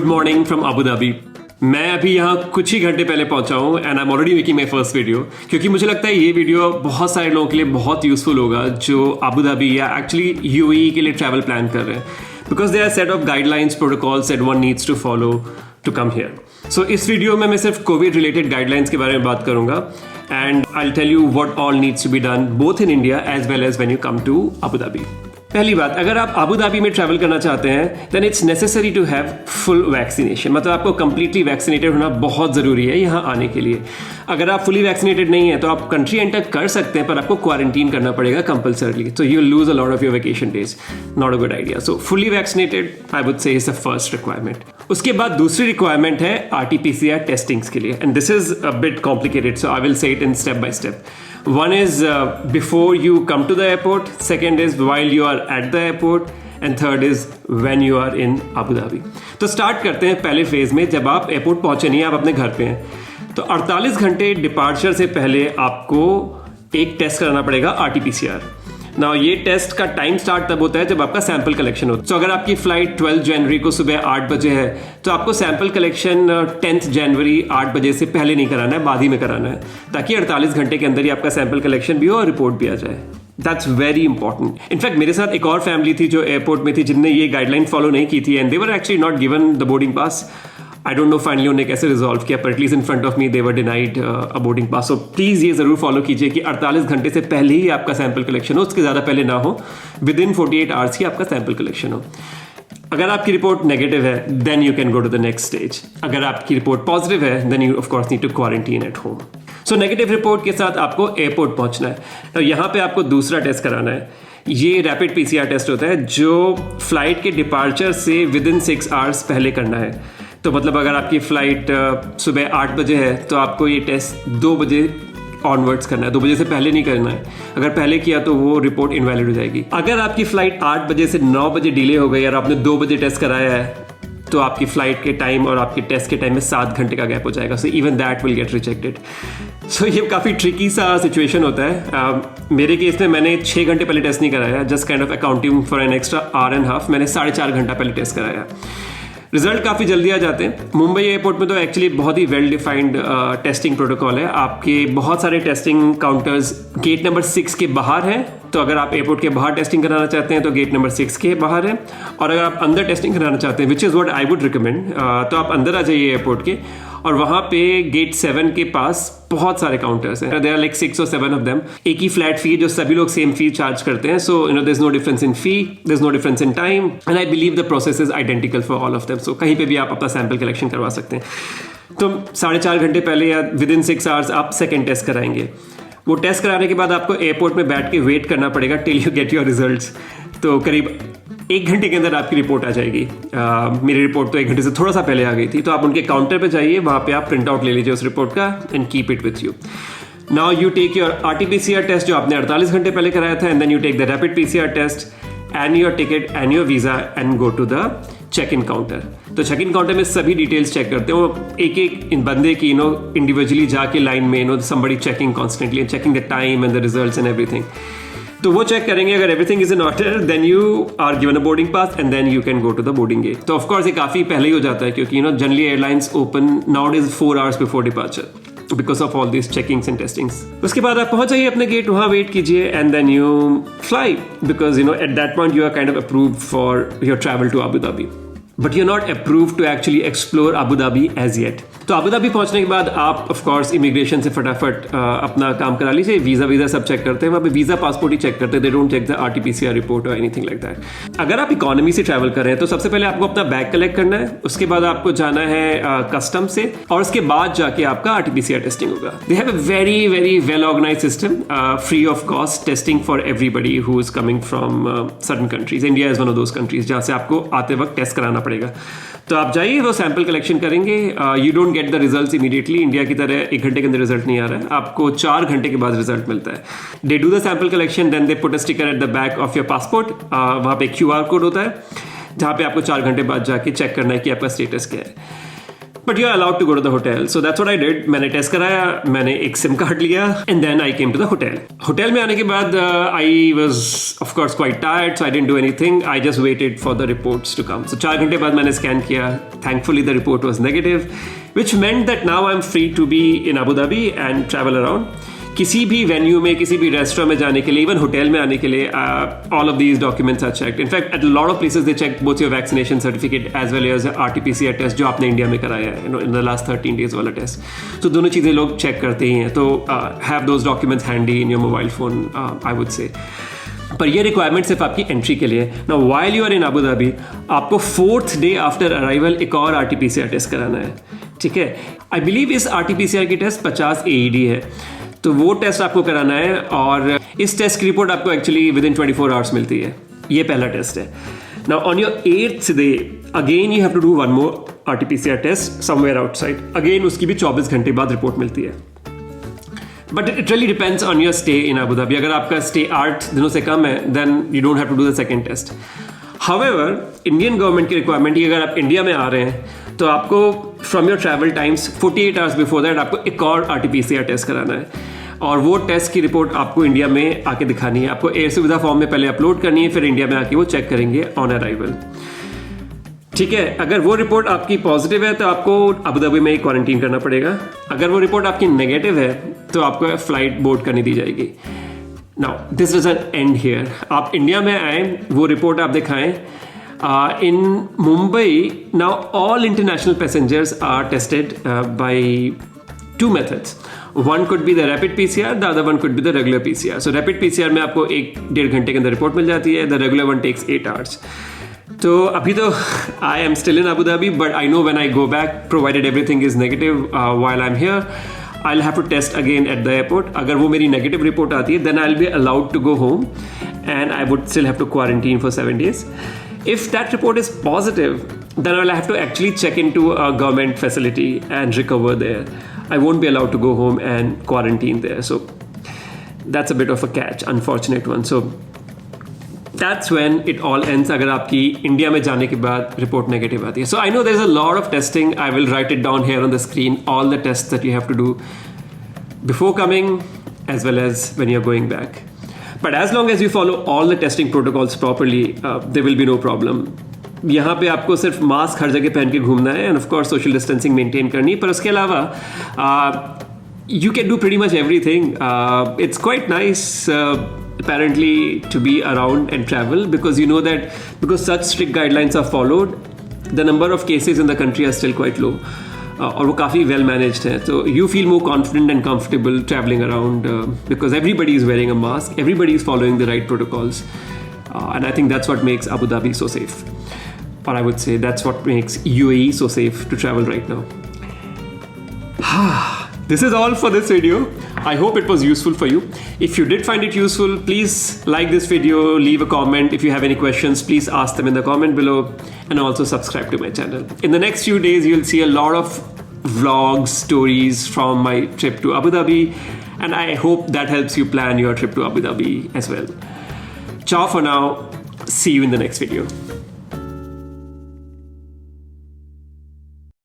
Morning from Abu Dhabi. मैं अभी यहाँ कुछ ही घंटे पहले पहुंचा हूँ and I am already making my first video, क्योंकि मुझे लगता है ये वीडियो बहुत सारे लोगों के लिए बहुत यूजफुल होगा जो अबू धाबी या एक्चुअली यूएई के लिए ट्रैवल प्लान कर रहे हैं, because they are set of guidelines protocols that one needs to follow to come here. So इस वीडियो में मैं सिर्फ कोविड रिलेटेड गाइडलाइंस के बारे में बात करूंगा and I will tell you what all needs to be done both in India as well as when you come to Abu Dhabi. पहली बात, अगर आप अबू धाबी में ट्रैवल करना चाहते हैं then it's necessary to have full vaccination, मतलब आपको कंप्लीटली वैक्सीनेटेड होना बहुत ज़रूरी है यहाँ आने के लिए। अगर आप फुली वैक्सीनेटेड नहीं है तो आप कंट्री एंटर कर सकते हैं पर आपको क्वारंटीन करना पड़ेगा कंपल्सरली, तो you lose a lot of your vacation days. Not a good idea. So fully vaccinated I would से इज द फर्स्ट रिक्वायरमेंट। उसके बाद दूसरी रिक्वायरमेंट है RT-PCR टेस्टिंग्स के लिए, and this is a bit complicated, so I will say it in step by step. One is before you come to the airport, second is while you are at the airport, and third is when you are in Abu Dhabi. तो start करते हैं पहले phase में। जब आप airport पहुंचे नहीं, आप अपने घर पे हैं, तो 48 घंटे डिपार्चर से पहले आपको एक टेस्ट कराना पड़ेगा RT-PCR। ना ये टेस्ट का टाइम स्टार्ट तब होता है जब आपका सैंपल कलेक्शन होता है। तो अगर आपकी फ्लाइट 12 जनवरी को सुबह 8 बजे है तो आपको सैंपल कलेक्शन 10 जनवरी 8 बजे से पहले नहीं कराना है, बाद ही में कराना है, ताकि 48 घंटे के अंदर ही आपका सैंपल कलेक्शन भी हो और रिपोर्ट भी आ जाए। That's very important. इनफैक्ट मेरे साथ एक और फैमिली थी जो एयरपोर्ट में थी जिनने ये गाइडलाइन फॉलो नहीं की थी and they were actually not given the boarding pass. I don't know finally उन्हें कैसे रिजॉल्व किया, पर at least in front of me they were denied a boarding pass. So please ये ज़रूर फॉलो कीजिए कि 48 घंटे से पहले ही आपका सैंपल कलेक्शन हो, उसके ज़्यादा पहले ना हो, विद इन 48 आवर्स ही आपका सैंपल कलेक्शन हो। अगर आपकी रिपोर्ट नेगेटिव है then you can go to the next stage. अगर आपकी रिपोर्ट पॉजिटिव है then you of course need to quarantine at home. So negative report के साथ आपको एयरपोर्ट पहुंचना है, तो यहाँ पे आपको दूसरा टेस्ट कराना है। ये रैपिड PCR टेस्ट होता है जो फ्लाइट के डिपार्चर से विद इन 6 आवर्स पहले करना है। तो मतलब अगर आपकी फ़्लाइट सुबह 8 बजे है तो आपको ये टेस्ट 2 बजे ऑनवर्ड्स करना है, 2 बजे से पहले नहीं करना है। अगर पहले किया तो वो रिपोर्ट इनवैलिड हो जाएगी। अगर आपकी फ़्लाइट 8 बजे से 9 बजे डिले हो गई और आपने 2 बजे टेस्ट कराया है तो आपकी फ़्लाइट के टाइम और आपके टेस्ट के टाइम में 7 घंटे का गैप हो जाएगा। So even that will get rejected. So ये काफ़ी ट्रिकी सा सिचुएशन होता है। मेरे केस में मैंने 6 घंटे पहले टेस्ट नहीं कराया, just kind of accounting for an extra our and half मैंने 4.5 घंटा पहले टेस्ट कराया। रिजल्ट काफ़ी जल्दी आ जाते हैं। मुंबई एयरपोर्ट में तो एक्चुअली बहुत ही वेल डिफाइंड टेस्टिंग प्रोटोकॉल है। आपके बहुत सारे टेस्टिंग काउंटर्स गेट नंबर 6 के बाहर हैं, तो अगर आप एयरपोर्ट के बाहर टेस्टिंग कराना चाहते हैं तो गेट नंबर 6 के बाहर है, और अगर आप अंदर टेस्टिंग कराना चाहते हैं which is what I would recommend, तो आप अंदर आ जाइए एयरपोर्ट के, और वहाँ पे गेट 7 के पास बहुत सारे काउंटर्स हैं। There are like 6 or 7 of them. एक ही फ्लैट फी जो सभी लोग सेम फी चार्ज करते हैं। So there is no difference in fee, there is no difference in time, and I believe the process is identical for all of them. So कहीं पे भी आप अपना सैंपल कलेक्शन करवा सकते हैं। तो 4.5 घंटे पहले या विद इन 6 आवर्स आप सेकेंड टेस्ट कराएंगे। वो टेस्ट कराने के बाद आपको एयरपोर्ट में बैठ के वेट करना पड़ेगा till you get your results. तो करीब 1 घंटे के अंदर आपकी रिपोर्ट आ जाएगी। मेरी रिपोर्ट तो 1 घंटे से थोड़ा सा पहले आ गई थी। तो आप उनके काउंटर पे जाइए, वहाँ पे आप प्रिंट आउट ले लीजिए उस रिपोर्ट का and keep it with you. Now you take your RT-PCR test जो आपने 48 घंटे पहले कराया था, and then you take the rapid PCR test and your ticket and your visa and go to the check in counter. तो check in counter में सभी details check करते हैं। वो एक एक इन बंदे की इंडिविजुअली जाके लाइन में somebody checking constantly and checking the time and the results and everything. तो वो चेक करेंगे। अगर everything is in order then you are given a boarding pass and then you can go to the boarding gate. तो of course ये काफ़ी पहले ही हो जाता है, क्योंकि generally airlines open nowadays 4 hours before departure because of all this checkings and testings. उसके बाद आप पहुंच जाइए अपने गेट, वहाँ वेट कीजिए and then you fly, because at that point you are kind of approved for your travel to Abu Dhabi, but you are not approved to actually explore Abu Dhabi as yet. तो Abu Dhabi पहुंचने के बाद आप ऑफ कोर्स इमिग्रेशन से फटाफट अपना काम करा लीजिए। वीज़ा सब चेक करते हैं वहाँ पे, वीज़ा पासपोर्ट ही चेक करते हैं। They don't check the RT-PCR report और एनीथिंग लाइक दैट। अगर आप इकोनॉमी से ट्रैवल कर रहे हैं तो सबसे पहले आपको अपना बैग कलेक्ट करना है, उसके बाद आपको जाना है कस्टम से, और उसके बाद जाके आपका RT-PCR टेस्टिंग होगा। They have a very very well organize system, free of cost testing for everybody who is coming from certain countries. India is one of those countries जहाँ से आपको आते वक्त टेस्ट कराना पड़ेगा। तो आप जाइए, वो सैंपल कलेक्शन करेंगे। You don't get the results immediately, India की तरह 1 घंटे के अंदर रिजल्ट नहीं आ रहा है, आपको 4 घंटे के बाद रिजल्ट मिलता है। They do the sample collection, then they put a sticker at the back of your passport. वहाँ पे QR कोड होता है जहाँ पे आपको 4 घंटे बाद जाके चेक करना है कि आपका स्टेटस क्या है। But you are allowed to go to the hotel. So that's what I did. मैंने टेस्ट कराया, मैंने एक सिम कार्ड लिया and then I came to the hotel. Hotel में आने के बाद I was of course quite tired, so I didn't do anything. I just waited for the reports to come. So 4 घंटे बाद मैंने स्कैन किया. Thankfully the report was negative, which meant that now I'm free to be in Abu Dhabi and travel around. किसी भी venue में, किसी भी restaurant में जाने के लिए, इवन होटल में आने के लिए, all of these documents are checked. In fact, at a lot of places they check both your vaccination certificate as well as RT-PCR test जो आपने इंडिया में कराया है, in the last 13 days वाला टेस्ट. तो दोनों चीज़ें लोग चेक करते ही हैं. तो have those documents handy in your mobile phone, I would say. पर ये रिक्वायरमेंट सिर्फ आपकी एंट्री के लिए. Now while you are in Abu Dhabi, आपको 4th डे आफ्टर अराइवल एक और RT-PCR टेस्ट कराना है. ठीक है. आई बिलीव इस RT-PCR की टेस्ट 50 AED है, तो वो टेस्ट आपको कराना है. और इस टेस्ट की रिपोर्ट आपको एक्चुअली विद इन 24 आवर्स मिलती है. ये पहला टेस्ट है. Now on your 8th day again you have to do one more RT-PCR test somewhere outside. Again उसकी भी 24 घंटे बाद रिपोर्ट मिलती है. But it really depends on your stay in Abu Dhabi. अगर आपका स्टे 8 दिनों से कम है then you don't have to do the second test. However Indian government की रिक्वायरमेंट है, अगर आप इंडिया में आ रहे हैं तो आपको from your travel times 48 hours before that आपको एक और RT-PCR टेस्ट कराना है. और वो टेस्ट की रिपोर्ट आपको इंडिया में आके दिखानी है. आपको एयर सुविधा फॉर्म में पहले अपलोड करनी है, फिर इंडिया में आके वो चेक करेंगे ऑन अराइवल. ठीक है. अगर वो रिपोर्ट आपकी पॉजिटिव है तो आपको अबू धाबी में ही क्वारंटीन करना पड़ेगा. अगर वो रिपोर्ट आपकी नेगेटिव है तो आपको फ्लाइट बोर्ड करनी दी जाएगी. Now this doesn't and here. आप इंडिया में आए, वो रिपोर्ट आप दिखाएं. In Mumbai, now all international passengers are tested by 2 methods. One could be the rapid PCR, the other one could be the regular PCR. So rapid PCR में आपको 1-1.5 घंटे के अंदर रिपोर्ट मिल जाती है. The regular one takes 8 hours. तो अभी तो I am still in Abu Dhabi, but I know when I go back, provided everything is negative while I'm here, I'll have to test again at the airport. अगर वो मेरी negative report आती है, then I'll be allowed to go home, and I would still have to quarantine for 7 days. If that report is positive, then I'll have to actually check into a government facility and recover there. I won't be allowed to go home and quarantine there. So that's a bit of a catch, unfortunate one. So that's when it all ends. अगर आपकी India में जाने के बाद report negative आती है. So I know there's a lot of testing. I will write it down here on the screen, all the tests that you have to do before coming as well as when you're going back. But as long as you follow all the testing protocols properly, there will be no problem. यहाँ पे आपको सिर्फ mask हर जगह पहन के घूमना है end of course social distancing maintain करनी है. पर उसके अलावा you can do pretty much everything. It's quite nice apparently to be around and travel, because you know that because such strict guidelines are followed, the number of cases in the country are still quite low. और वो काफ़ी well managed है. तो you feel more confident and comfortable travelling around because everybody is wearing a mask, everybody is following the right protocols, and I think that's what makes Abu Dhabi so safe. और I would say that's what makes UAE so safe to travel right now. This is all for this video. I hope it was useful for you. If you did find it useful, please like this video, leave a comment. If you have any questions, please ask them in the comment below, and also subscribe to my channel. In the next few days, you'll see a lot of vlogs, stories from my trip to Abu Dhabi, and I hope that helps you plan your trip to Abu Dhabi as well. Ciao for now. See you in the next video.